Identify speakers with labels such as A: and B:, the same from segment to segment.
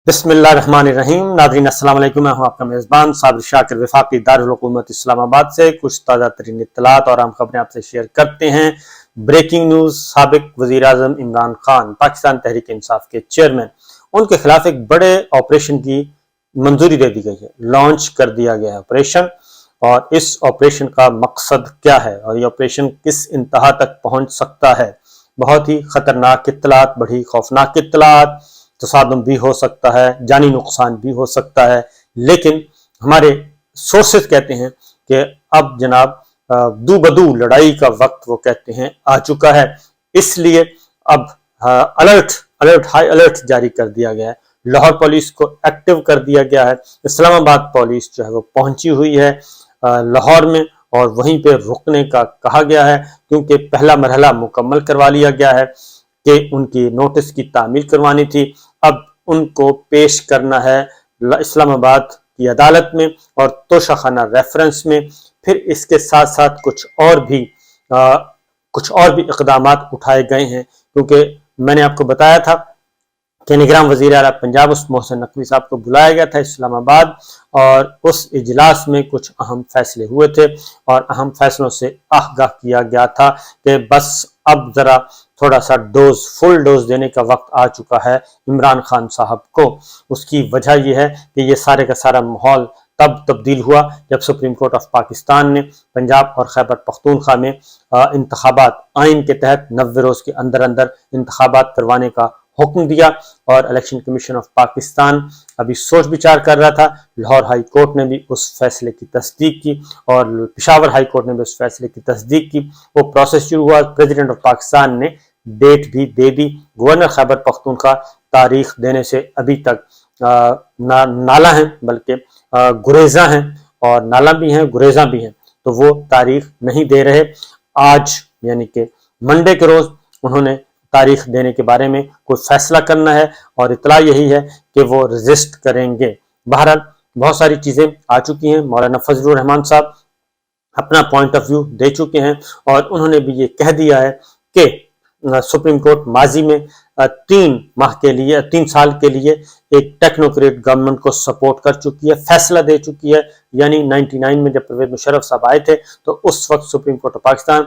A: بسم اللہ الرحمن الرحیم۔ ناظرین السلام علیکم، میں ہوں آپ کا میزبان صابر شاکر وفاقی دارالحکومت اسلام آباد سے کچھ تازہ ترین اطلاعات اور اہم خبریں آپ سے شیئر کرتے ہیں۔ بریکنگ نیوز، سابق وزیر اعظم عمران خان پاکستان تحریک انصاف کے چیئرمین، ان کے خلاف ایک بڑے آپریشن کی منظوری دے دی گئی ہے، لانچ کر دیا گیا ہے آپریشن۔ اور اس آپریشن کا مقصد کیا ہے اور یہ آپریشن کس انتہا تک پہنچ سکتا ہے؟ بہت ہی خطرناک اطلاعات، بڑی خوفناک اطلاعات، تصادم بھی ہو سکتا ہے، جانی نقصان بھی ہو سکتا ہے، لیکن ہمارے سورسز کہتے ہیں کہ اب جناب دو بدو لڑائی کا وقت وہ کہتے ہیں آ چکا ہے، اس لیے اب ہائی الرٹ جاری کر دیا گیا ہے۔ لاہور پولیس کو ایکٹیو کر دیا گیا ہے، اسلام آباد پولیس جو ہے وہ پہنچی ہوئی ہے لاہور میں اور وہیں پہ رکنے کا کہا گیا ہے، کیونکہ پہلا مرحلہ مکمل کروا لیا گیا ہے کہ ان کی نوٹس کی تعمیل کروانی تھی، اب ان کو پیش کرنا ہے اسلام آباد کی عدالت میں اور توشہ خانہ ریفرنس میں۔ پھر اس کے ساتھ ساتھ کچھ اور بھی اقدامات اٹھائے گئے ہیں، کیونکہ میں نے آپ کو بتایا تھا کہ نگراں وزیر اعلیٰ پنجاب محسن نقوی صاحب کو بلایا گیا تھا اسلام آباد، اور اس اجلاس میں کچھ اہم فیصلے ہوئے تھے اور اہم فیصلوں سے آگاہ کیا گیا تھا کہ بس اب ذرا تھوڑا سا فل ڈوز دینے کا وقت آ چکا ہے عمران خان صاحب کو۔ اس کی وجہ یہ ہے کہ یہ سارے کا سارا ماحول تب تبدیل ہوا جب سپریم کورٹ آف پاکستان نے پنجاب اور خیبر پختونخوا میں انتخابات آئین کے تحت 90 روز کے اندر انتخابات کروانے کا حکم دیا، اور الیکشن کمیشن آف پاکستان ابھی سوچ بچار کر رہا تھا۔ لاہور ہائی کورٹ نے بھی اس فیصلے کی تصدیق کی اور پشاور ہائی کورٹ نے بھی اس فیصلے کی تصدیق کی، وہ پروسیس شروع ہوا۔ پریزیڈنٹ آف پاکستان نے ڈیٹ بھی دے دی، گورنر خیبر پختونخوا تاریخ دینے سے ابھی تک نالا ہیں، بلکہ گریزاں ہیں، اور نالا بھی ہیں گریزاں بھی ہیں، تو وہ تاریخ نہیں دے رہے۔ آج یعنی کہ منڈے کے روز انہوں نے تاریخ دینے کے بارے میں کوئی فیصلہ کرنا ہے، اور اطلاع یہی ہے کہ وہ رجسٹ کریں گے۔ بہرحال بہت ساری چیزیں آ چکی ہیں، مولانا فضل الرحمان صاحب اپنا پوائنٹ آف ویو دے چکے ہیں، اور انہوں نے بھی یہ کہہ دیا ہے کہ سپریم کورٹ ماضی میں 3 سال کے لیے ایک ٹیکنوکریٹ گورنمنٹ کو سپورٹ کر چکی ہے، فیصلہ دے چکی ہے۔ یعنی 99 میں جب پرویز مشرف صاحب آئے تھے تو اس وقت supreme court of Pakistan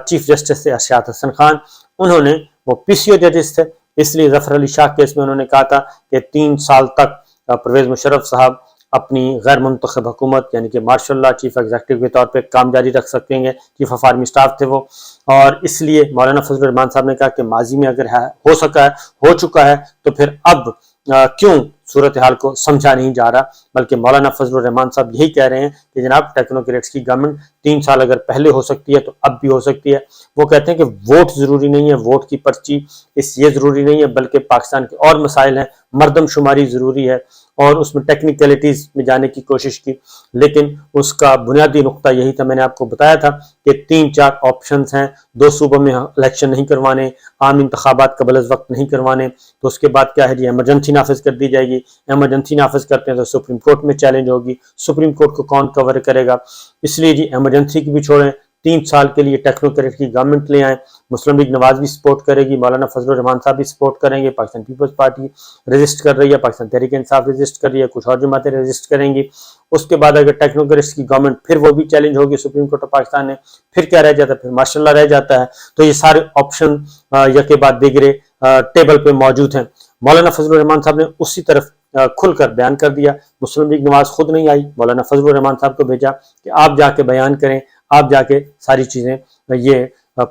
A: chief justice تھے ارشاد حسن خان، انہوں نے وہ پی سی او ججز تھے، اس لیے ظفر علی شاہ کیس میں انہوں نے کہا تھا کہ 3 سال تک پرویز مشرف صاحب اپنی غیر منتخب حکومت یعنی کہ مارشل لا چیف ایگزیکٹو کے طور پہ کام جاری رکھ سکیں گے، چیف آف آرمی سٹاف تھے وہ، اور اس لیے مولانا فضل الرحمان صاحب نے کہا کہ ماضی میں اگر ہو چکا ہے تو پھر اب کیوں صورتحال کو سمجھا نہیں جا رہا، بلکہ مولانا فضل الرحمان صاحب یہی کہہ رہے ہیں کہ جناب ٹیکنوکریٹس کی گورنمنٹ 3 سال اگر پہلے ہو سکتی ہے تو اب بھی ہو سکتی ہے۔ وہ کہتے ہیں کہ ووٹ ضروری نہیں ہے، ووٹ کی پرچی یہ ضروری نہیں ہے، بلکہ پاکستان کے اور مسائل ہیں، مردم شماری ضروری ہے، اور اس میں ٹیکنیکلٹیز میں جانے کی کوشش کی، لیکن اس کا بنیادی نقطہ یہی تھا، میں نے آپ کو بتایا تھا کہ 3-4 آپشنز ہیں، 2 صوبوں میں الیکشن نہیں کروانے، عام انتخابات قبل از وقت نہیں کروانے، تو اس کے بعد کیا ہے جی ایمرجنسی نافذ کر دی جائے گی، ایمرجنسی نافذ کرتے ہیں تو سپریم کورٹ میں چیلنج ہوگی، سپریم کورٹ کو کون کور کرے گا، اس لیے جی ایمرجنسی کی بھی چھوڑیں، 3 سال کے لیے ٹیکنوکریٹ کی گورنمنٹ لے آئیں۔ مسلم لیگ نواز بھی سپورٹ کرے گی، مولانا فضل الرحمان صاحب بھی سپورٹ کریں گے، پاکستان پیپلز پارٹی رجسٹ کر رہی ہے، پاکستان تحریک انصاف رجسٹ کر رہی ہے، کچھ اور جماعتیں رجسٹ کریں گی۔ اس کے بعد اگر ٹیکنوکریٹس کی گورنمنٹ پھر وہ بھی چیلنج ہوگی سپریم کورٹ آف پاکستان نے، پھر کیا رہ جاتا ہے، پھر ماشاء اللہ رہ جاتا ہے۔ تو یہ سارے آپشن یکے بعد دیگرے ٹیبل پہ موجود ہیں۔ مولانا فضل الرحمان صاحب نے اسی طرف کھل کر بیان کر دیا، مسلم لیگ نواز خود نہیں آئی، مولانا فضل الرحمان صاحب کو بھیجا کہ آپ جا کے بیان کریں، آپ جا کے ساری چیزیں یہ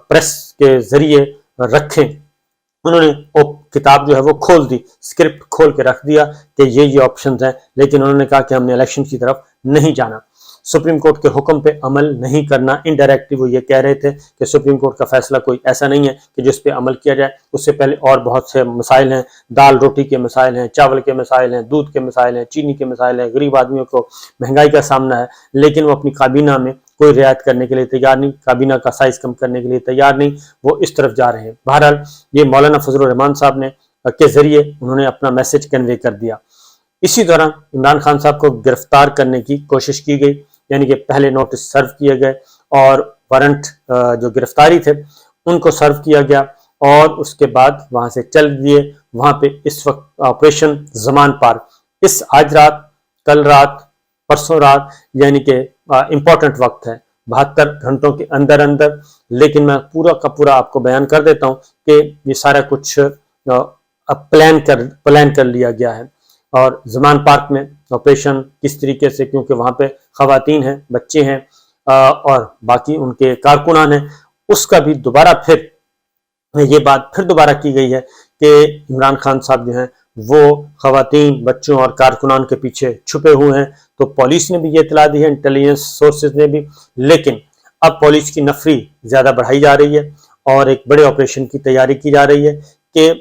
A: پریس کے ذریعے رکھیں۔ انہوں نے وہ کتاب جو ہے وہ کھول دی، اسکرپٹ کھول کے رکھ دیا کہ یہ آپشنز ہیں، لیکن انہوں نے کہا کہ ہم نے الیکشن کی طرف نہیں جانا، سپریم کورٹ کے حکم پہ عمل نہیں کرنا۔ انڈائریکٹلی وہ یہ کہہ رہے تھے کہ سپریم کورٹ کا فیصلہ کوئی ایسا نہیں ہے کہ جس پہ عمل کیا جائے، اس سے پہلے اور بہت سے مسائل ہیں، دال روٹی کے مسائل ہیں، چاول کے مسائل ہیں، دودھ کے مسائل ہیں، چینی کے مسائل ہیں، غریب آدمیوں کو مہنگائی کا سامنا ہے، لیکن وہ اپنی کابینہ میں کوئی رعایت کرنے کے لیے تیار نہیں، کابینہ کا سائز کم کرنے کے لیے تیار نہیں، وہ اس طرف جا رہے ہیں۔ بہرحال یہ مولانا فضل الرحمان صاحب نے کے ذریعے انہوں نے اپنا میسج کنوے کر دیا۔ اسی دوران عمران خان صاحب کو گرفتار کرنے کی کوشش کی گئی، یعنی کہ پہلے نوٹس سرو کیے گئے اور وارنٹ جو گرفتاری تھے ان کو سرو کیا گیا، اور اس کے بعد وہاں سے چل دیے وہاں پہ اس وقت آپریشن زمان پارک، اس آج رات، کل رات، پرسوں رات، یعنی کہ امپورٹنٹ وقت ہے 72 گھنٹوں کے اندر اندر، لیکن میں پورا کا پورا آپ کو بیان کر دیتا ہوں کہ یہ سارا کچھ پلان کر لیا گیا ہے۔ اور زمان پارک میں آپریشن کس طریقے سے، کیونکہ وہاں پہ خواتین ہیں، بچے ہیں اور باقی ان کے کارکنان ہیں، اس کا بھی دوبارہ پھر یہ بات پھر دوبارہ کی گئی ہے کہ عمران خان صاحب جو ہیں وہ خواتین، بچوں اور کارکنان کے پیچھے چھپے ہوئے ہیں۔ تو پولیس نے بھی یہ اطلاع دی ہے، انٹیلیجنس سورسز نے بھی، لیکن اب پولیس کی نفری زیادہ بڑھائی جا رہی ہے اور ایک بڑے آپریشن کی تیاری کی جا رہی ہے کہ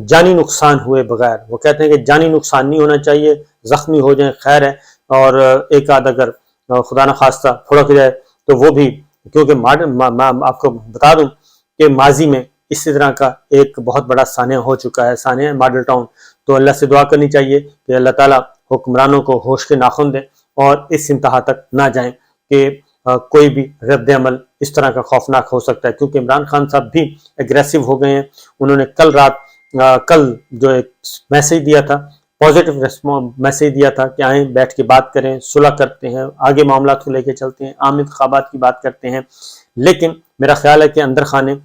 A: جانی نقصان ہوئے بغیر، وہ کہتے ہیں کہ جانی نقصان نہیں ہونا چاہیے، زخمی ہو جائیں خیر ہے، اور ایک آدھ اگر خدا نخواستہ پھڑک جائے تو وہ بھی، کیونکہ میں آپ کو بتا دوں کہ ماضی میں اسی طرح کا ایک بہت بڑا سانحہ ہو چکا ہے، سانحہ ماڈل ٹاؤن۔ تو اللہ سے دعا کرنی چاہیے کہ اللہ تعالیٰ حکمرانوں کو ہوش کے ناخن دے اور اس انتہا تک نہ جائیں کہ کوئی بھی رد عمل اس طرح کا خوفناک ہو سکتا ہے، کیونکہ عمران خان صاحب بھی اگریسو ہو گئے ہیں۔ انہوں نے کل جو ایک میسیج دیا تھا، پازیٹیو میسیج دیا تھا کہ آئیں بیٹھ کے بات کریں، صلح کرتے ہیں، آگے معاملات کو لے کے چلتے ہیں، عام انتخابات کی بات کرتے ہیں، لیکن میرا خیال ہے کہ اندر خانے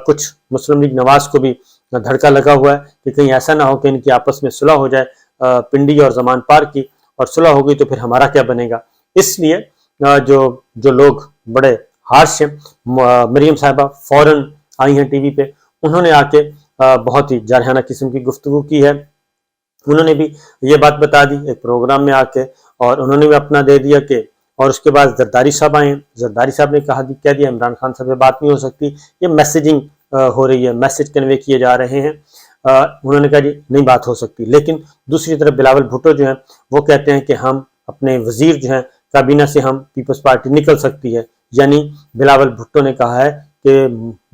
A: کچھ مسلم لیگ نواز کو بھی دھڑکا لگا ہوا ہے کہ کہیں ایسا نہ ہو کہ ان کی آپس میں صلح ہو جائے پنڈی اور زمان پارک کی، اور صلح ہو گئی تو پھر ہمارا کیا بنے گا۔ اس لیے جو لوگ بڑے ہارش ہیں، مریم صاحبہ فوراً آئی ہیں ٹی وی پہ، انہوں نے آ کے بہت ہی جارحانہ قسم کی گفتگو کی ہے۔ انہوں نے بھی یہ بات بتا دی ایک پروگرام میں آ کے، اور انہوں نے بھی اپنا دے دیا کہ، اور اس کے بعد زرداری صاحب آئے ہیں، زرداری صاحب نے کہہ دیا عمران خان صاحب سے بات نہیں ہو سکتی، یہ میسیجنگ ہو رہی ہے، میسیج کنوے کیے جا رہے ہیں۔ انہوں نے کہا جی نہیں بات ہو سکتی، لیکن دوسری طرف بلاول بھٹو جو ہیں وہ کہتے ہیں کہ ہم اپنے وزیر جو ہیں کابینہ سے ہم پیپلز پارٹی نکل سکتی ہے، یعنی بلاول بھٹو نے کہا ہے کہ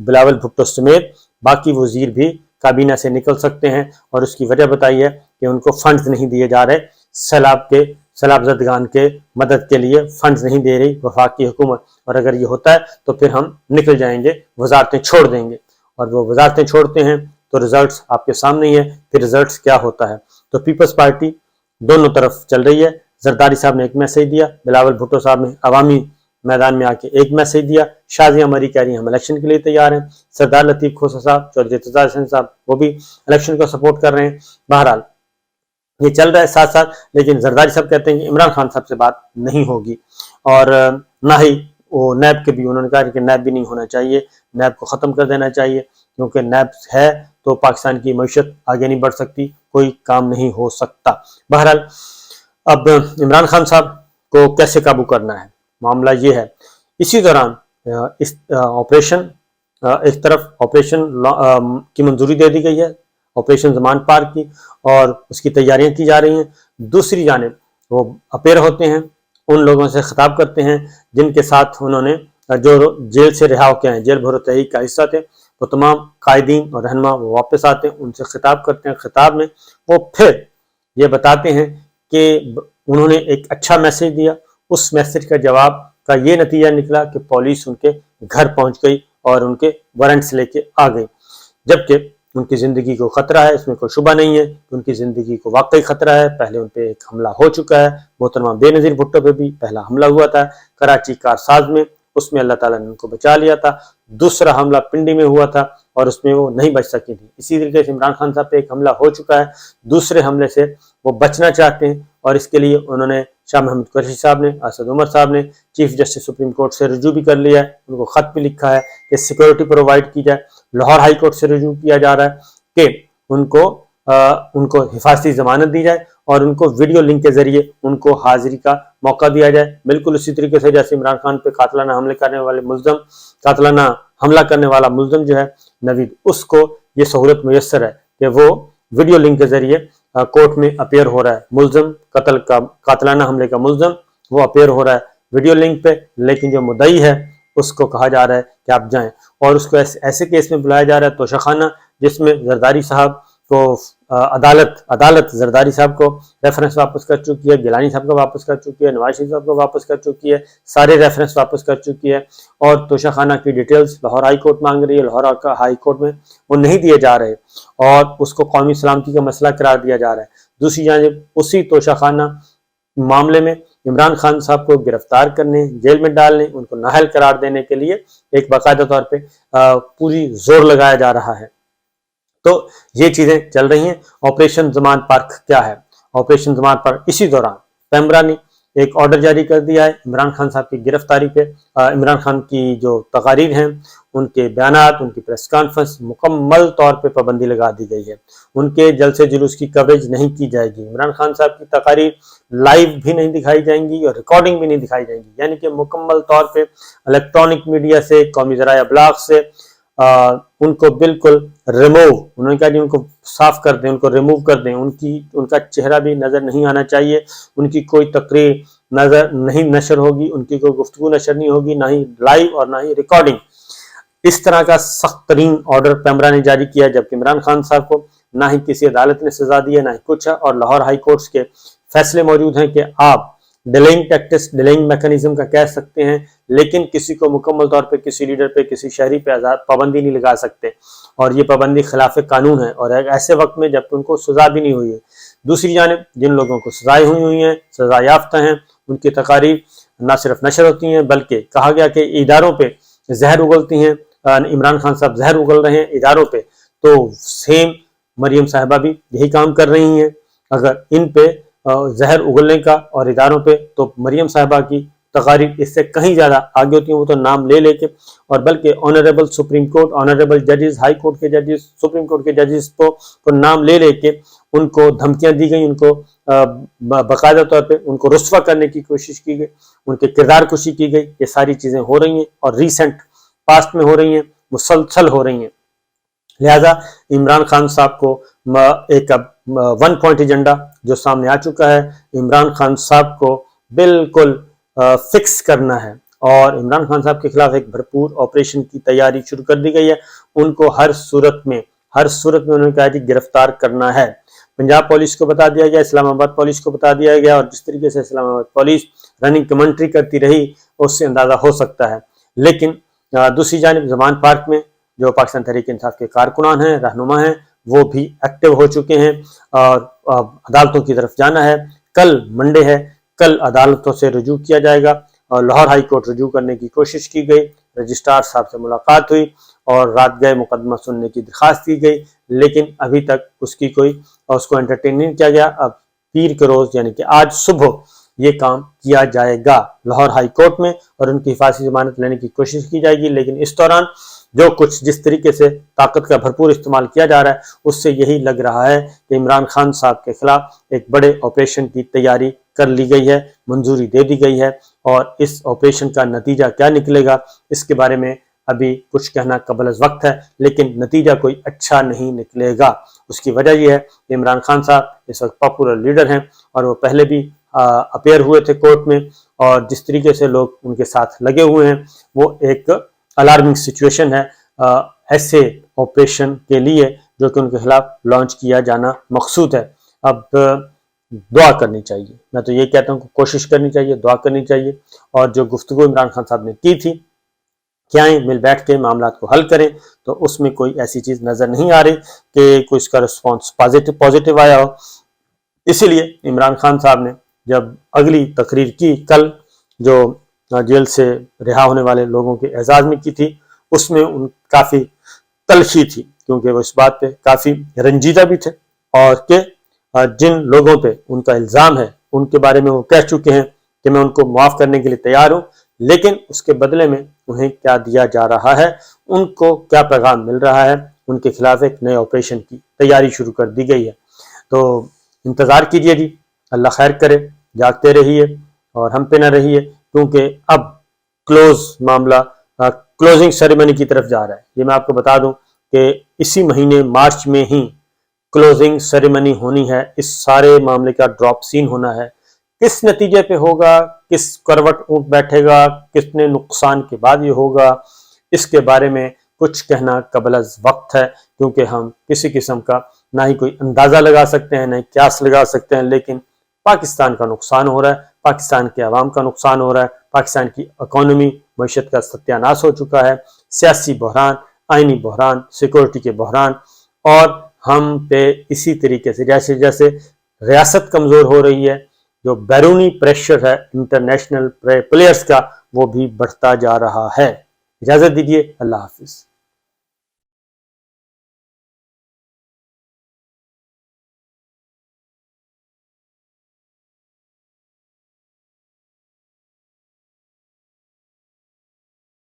A: بلاول بھٹو سمیت باقی وزیر بھی کابینہ سے نکل سکتے ہیں، اور اس کی وجہ بتائی ہے کہ ان کو فنڈز نہیں دیے جا رہے، سیلاب زدگان کے مدد کے لیے فنڈز نہیں دے رہی وفاقی حکومت، اور اگر یہ ہوتا ہے تو پھر ہم نکل جائیں گے، وزارتیں چھوڑ دیں گے، اور وہ وزارتیں چھوڑتے ہیں تو رزلٹس آپ کے سامنے ہی ہے، پھر رزلٹس کیا ہوتا ہے۔ تو پیپلز پارٹی دونوں طرف چل رہی ہے، زرداری صاحب نے ایک میسیج دیا، بلاول بھٹو صاحب نے عوامی میدان میں آ کے ایک میسیج دیا، شازیہ مری کہہ رہی ہیں ہم الیکشن کے لیے تیار ہیں، سردار لطیف کھوسہ صاحب، چودھری اعتزاز حسین صاحب وہ بھی الیکشن کو سپورٹ کر رہے ہیں۔ بہرحال یہ چل رہا ہے ساتھ ساتھ، لیکن زرداری صاحب کہتے ہیں کہ عمران خان صاحب سے بات نہیں ہوگی، اور نہ ہی وہ نیب کے بھی، انہوں نے کہا کہ نیب بھی نہیں ہونا چاہیے، نیب کو ختم کر دینا چاہیے، کیونکہ نیب ہے تو پاکستان کی معیشت آگے نہیں بڑھ سکتی، کوئی کام نہیں ہو سکتا۔ بہرحال اب عمران خان صاحب کو کیسے قابو کرنا ہے، معاملہ یہ ہے۔ اسی دوران اس آپریشن، ایک طرف آپریشن کی منظوری دے دی گئی ہے، آپریشن زمان پارک کی، اور اس کی تیاریاں کی جا رہی ہیں، دوسری جانب وہ اپیئر ہوتے ہیں، ان لوگوں سے خطاب کرتے ہیں جن کے ساتھ انہوں نے جو جیل سے رہا ہو کے ہیں، جیل بھرو تحریک کا حصہ تھے، وہ تمام قائدین اور رہنما وہ واپس آتے ہیں، ان سے خطاب کرتے ہیں، خطاب میں وہ پھر یہ بتاتے ہیں کہ انہوں نے ایک اچھا میسیج دیا، اس میسیج کا جواب کا یہ نتیجہ نکلا کہ پولیس ان کے گھر پہنچ گئی اور ان کے وارنٹس لے کے آ گئی، جبکہ ان کی زندگی کو خطرہ ہے، اس میں کوئی شبہ نہیں ہے، ان کی زندگی کو واقعی خطرہ ہے۔ پہلے ان پہ ایک حملہ ہو چکا ہے، محترمہ بے نظیر بھٹو پہ بھی پہلا حملہ ہوا تھا کراچی کارساز میں، اس میں اللہ تعالیٰ نے ان کو بچا لیا تھا، دوسرا حملہ پنڈی میں ہوا تھا اور اس میں وہ نہیں بچ سکی تھی، اسی طریقے سے عمران خان صاحب پہ ایک حملہ ہو چکا ہے، دوسرے حملے سے وہ بچنا چاہتے ہیں، اور اس کے لیے انہوں نے شاہ محمود قریشی صاحب نے، اسد عمر صاحب نے چیف جسٹس سپریم کورٹ سے رجوع بھی کر لیا ہے، ان کو خط بھی لکھا ہے کہ سیکورٹی پرووائڈ کی جائے، لاہور ہائی کورٹ سے رجوع کیا جا رہا ہے کہ ان کو حفاظتی ضمانت دی جائے اور ان کو ویڈیو لنک کے ذریعے ان کو حاضری کا موقع دیا جائے، بالکل اسی طریقے سے جیسے عمران خان پہ قاتلانہ حملہ کرنے والا ملزم جو ہے نوید، اس کو یہ سہولت میسر ہے کہ وہ ویڈیو لنک کے ذریعے کورٹ میں اپیئر ہو رہا ہے، ملزم قاتلانہ حملے کا ملزم وہ اپیئر ہو رہا ہے ویڈیو لنک پہ، لیکن جو مدعی ہے اس کو کہا جا رہا ہے کہ آپ جائیں، اور اس کو ایسے کیس میں بلایا جا رہا ہے توشہ خانہ، جس میں زرداری صاحب کو عدالت زرداری صاحب کو ریفرنس واپس کر چکی ہے، گیلانی صاحب کو واپس کر چکی ہے، نواز شریف صاحب کو واپس کر چکی ہے، سارے ریفرنس واپس کر چکی ہے، اور توشہ خانہ کی ڈیٹیلز لاہور ہائی کورٹ مانگ رہی ہے، لاہور ہائی کورٹ میں وہ نہیں دیے جا رہے اور اس کو قومی سلامتی کا مسئلہ قرار دیا جا رہا ہے۔ دوسری جانب اسی توشہ خانہ معاملے میں عمران خان صاحب کو گرفتار کرنے، جیل میں ڈالنے، ان کو نااہل قرار دینے کے لیے ایک باقاعدہ طور پہ پوری زور لگایا جا رہا ہے۔ تو یہ چیزیں چل رہی ہیں۔ آپریشن زمان پارک کیا ہے؟ آپریشن زمان پارک اسی دوران پیمرا نے ایک آرڈر جاری کر دیا ہے عمران خان صاحب کی گرفتاری پہ۔ عمران خان کی جو تقاریر ہیں، ان کے بیانات، ان کی پریس کانفرنس، مکمل طور پہ پابندی لگا دی گئی ہے۔ ان کے جلسے جلوس کی کوریج نہیں کی جائے گی۔ عمران خان صاحب کی تقاریر لائیو بھی نہیں دکھائی جائیں گی اور ریکارڈنگ بھی نہیں دکھائی جائیں گی، یعنی کہ مکمل طور پہ الیکٹرانک میڈیا سے، قومی ذرائع ابلاغ سے ان کو بالکل ریموو، انہوں نے کہا جی ان کو صاف کر دیں، ان کو ریموو کر دیں، ان کا چہرہ بھی نظر نہیں آنا چاہیے، ان کی کوئی تقریر نظر نہیں نشر ہوگی، ان کی کوئی گفتگو نشر نہیں ہوگی، نہ ہی لائیو اور نہ ہی ریکارڈنگ۔ اس طرح کا سخت ترین آرڈر پیمرا نے جاری کیا، جبکہ عمران خان صاحب کو نہ ہی کسی عدالت نے سزا دی ہے، نہ ہی کچھ ہے، اور لاہور ہائی کورٹس کے فیصلے موجود ہیں کہ آپ ڈیلنگ ٹیکٹس، ڈیلنگ میکنزم کا کہہ سکتے ہیں، لیکن کسی کو مکمل طور پہ، کسی لیڈر پہ، کسی شہری پہ پابندی نہیں لگا سکتے، اور یہ پابندی خلاف قانون ہے، اور ایسے وقت میں جب ان کو سزا بھی نہیں ہوئی ہے۔ دوسری جانب جن لوگوں کو سزائیں ہوئی ہیں، سزا یافتہ ہیں، ان کی تقاریر نہ صرف نشر ہوتی ہیں بلکہ کہا گیا کہ اداروں پہ زہر اگلتی ہیں، عمران خان صاحب زہر اگل رہے ہیں اداروں پہ، تو سیم مریم صاحبہ بھی یہی کام کر رہی ہیں۔ اگر ان پہ زہر اگلنے کا اور اداروں پہ، تو مریم صاحبہ کی تقاریر اس سے کہیں زیادہ آگے ہوتی ہیں، وہ تو نام لے کے، اور بلکہ آنریبل سپریم کورٹ، آنریبل ججز، ہائی کورٹ کے ججز، سپریم کورٹ کے ججز کو نام لے کے ان کو دھمکیاں دی گئیں، ان کو باقاعدہ طور پہ ان کو رسوا کرنے کی کوشش کی گئی، ان کے کردار کشی کی گئی۔ یہ ساری چیزیں ہو رہی ہیں اور ریسنٹ پاسٹ میں ہو رہی ہیں، مسلسل ہو رہی ہیں۔ لہذا عمران خان صاحب کو ایک ون پوائنٹ ایجنڈا جو سامنے آ چکا ہے، عمران خان صاحب کو بالکل فکس کرنا ہے، اور عمران خان صاحب کے خلاف ایک بھرپور آپریشن کی تیاری شروع کر دی گئی ہے۔ ان کو ہر صورت میں انہوں نے کہا کہ گرفتار کرنا ہے۔ پنجاب پولیس کو بتا دیا گیا، اسلام آباد پولیس کو بتا دیا گیا، اور جس طریقے سے اسلام آباد پولیس رننگ کمنٹری کرتی رہی اس سے اندازہ ہو سکتا ہے۔ لیکن دوسری جانب زمان پارک میں جو پاکستان تحریک انصاف کے کارکنان ہیں، رہنما ہیں، وہ بھی ایکٹیو ہو چکے ہیں اور عدالتوں کی طرف جانا ہے۔ کل منڈے ہے، کل عدالتوں سے رجوع کیا جائے گا، اور لاہور ہائی کورٹ رجوع کرنے کی کوشش کی گئی، رجسٹرار صاحب سے ملاقات ہوئی اور رات گئے مقدمہ سننے کی درخواست کی گئی، لیکن ابھی تک اس کو انٹرٹین نہیں کیا گیا۔ اب پیر کے روز یعنی کہ آج صبح یہ کام کیا جائے گا لاہور ہائی کورٹ میں، اور ان کی حفاظتی ضمانت لینے کی کوشش کی جائے گی۔ لیکن اس دوران جو کچھ جس طریقے سے طاقت کا بھرپور استعمال کیا جا رہا ہے، اس سے یہی لگ رہا ہے کہ عمران خان صاحب کے خلاف ایک بڑے آپریشن کی تیاری کر لی گئی ہے، منظوری دے دی گئی ہے، اور اس آپریشن کا نتیجہ کیا نکلے گا اس کے بارے میں ابھی کچھ کہنا قبل از وقت ہے، لیکن نتیجہ کوئی اچھا نہیں نکلے گا۔ اس کی وجہ یہ ہے کہ عمران خان صاحب اس وقت پاپولر لیڈر ہیں، اور وہ پہلے بھی اپیئر ہوئے تھے کورٹ میں، اور جس طریقے سے لوگ ان کے ساتھ لگے ہوئے ہیں وہ ایک الارمنگ سچویشن ہے ایسے آپریشن کے لیے جو کہ ان کے خلاف لانچ کیا جانا مقصود ہے۔ اب دعا کرنی چاہیے، میں تو یہ کہتا ہوں کہ کوشش کرنی چاہیے، دعا کرنی چاہیے، اور جو گفتگو عمران خان صاحب نے کی تھی کہ آئیں مل بیٹھ کے معاملات کو حل کریں، تو اس میں کوئی ایسی چیز نظر نہیں آ رہی کہ کوئی اس کا رسپانس پازیٹیو آیا ہو۔ اسی لیے عمران خان صاحب نے جب اگلی تقریر کی کل، جو جیل سے رہا ہونے والے لوگوں کے اعزاز میں کی تھی، اس میں ان کافی تلخی تھی، کیونکہ وہ اس بات پہ کافی رنجیدہ بھی تھے، اور کہ جن لوگوں پہ ان کا الزام ہے ان کے بارے میں وہ کہہ چکے ہیں کہ میں ان کو معاف کرنے کے لیے تیار ہوں، لیکن اس کے بدلے میں انہیں کیا دیا جا رہا ہے، ان کو کیا پیغام مل رہا ہے، ان کے خلاف ایک نئے آپریشن کی تیاری شروع کر دی گئی ہے۔ تو انتظار کیجئے جی، اللہ خیر کرے، جاگتے رہیے اور ہم پہ نہ رہیے، کیونکہ اب معاملہ کلوزنگ سیریمنی کی طرف جا رہا ہے۔ یہ میں آپ کو بتا دوں کہ اسی مہینے مارچ میں ہی کلوزنگ سیریمنی ہونی ہے، اس سارے معاملے کا ڈراپ سین ہونا ہے۔ کس نتیجے پہ ہوگا، کس کروٹ اونٹ بیٹھے گا، کتنے نقصان کے بعد یہ ہوگا، اس کے بارے میں کچھ کہنا قبل از وقت ہے، کیونکہ ہم کسی قسم کا نہ ہی کوئی اندازہ لگا سکتے ہیں، نہ ہی قیاس لگا سکتے ہیں، لیکن پاکستان کا نقصان ہو رہا ہے، پاکستان کے عوام کا نقصان ہو رہا ہے، پاکستان کی اکانومی معیشت کا ستیہ ناش ہو چکا ہے، سیاسی بحران، آئینی بحران، سیکورٹی کے بحران، اور ہم پہ اسی طریقے سے جیسے جیسے ریاست کمزور ہو رہی ہے، جو بیرونی پریشر ہے انٹرنیشنل پلیئرز کا وہ بھی بڑھتا جا رہا ہے۔ اجازت دیجیے، اللہ حافظ۔